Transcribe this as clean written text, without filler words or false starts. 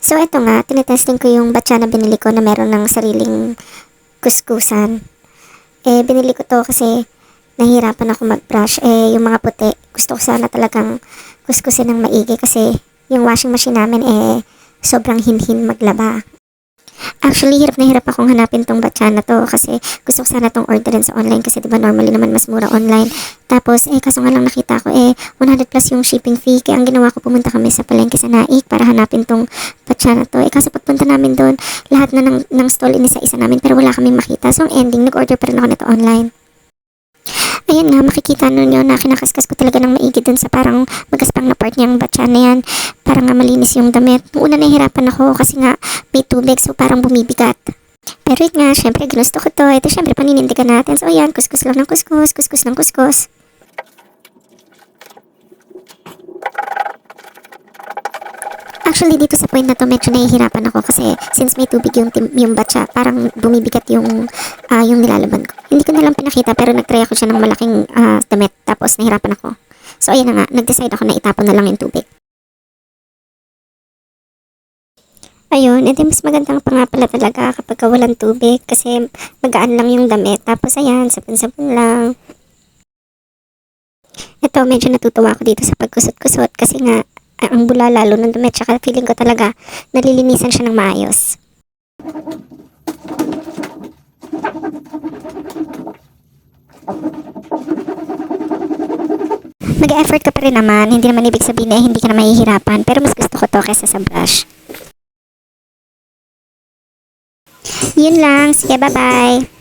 So, eto nga, tinetesting ko yung batya na binili ko na meron ng sariling kuskusan. Binili ko to kasi nahihirapan ako mag-brush. Yung mga puti, gusto ko sana talagang kuskusin ng maigi kasi yung washing machine namin, sobrang hinhin maglaba. Actually, hirap na hirap akong hanapin tong batya na to kasi gusto ko sana tong orderin sa online kasi diba normally naman mas mura online. Tapos, kaso nga lang nakita ko, 100 plus yung shipping fee. Kaya ang ginawa ko, pumunta kami sa palengke sa Naik para hanapin tong batya na to. Kaso pagpunta namin doon, lahat na ng stall inisa-isa namin pero wala kaming makita. So, ang ending, nag-order pa rin ako nito online. Ayan nga, makikita nun yun na kinakaskas ko talaga ng maigi dun sa parang magaspang na part niyang batya na yan. Parang nga malinis yung damit. Noong una nahihirapan ako kasi nga may tubig so parang bumibigat. Pero yun nga, syempre ginusto ko to. Ito syempre paninindigan natin. So ayan, kuskus lang ng kuskus, kuskus ng kuskus. Actually, dito sa point na to, medyo nahihirapan ako kasi since may tubig yung batya, parang bumibigat yung nilalaban ko. Hindi ko na lang pinakita pero nagtry ako siya ng malaking damit tapos nahirapan ako. So, ayan na nga, nag-decide ako na itapon na lang yung tubig. Ayun, edi mas magandang pa nga pala talaga kapag walang tubig kasi magaan lang yung damit. Tapos ayan, sabon-sabon lang. Ito, medyo natutuwa ako dito sa pagkusot-kusot kasi nga ang bula lalo ng damit tsaka feeling ko talaga nalilinisan siya ng maayos. Nag-effort ka pa rin naman, hindi naman ibig sabihin na hindi ka na mahihirapan pero mas gusto ko to kaysa sa brush. Yun lang, sige bye bye.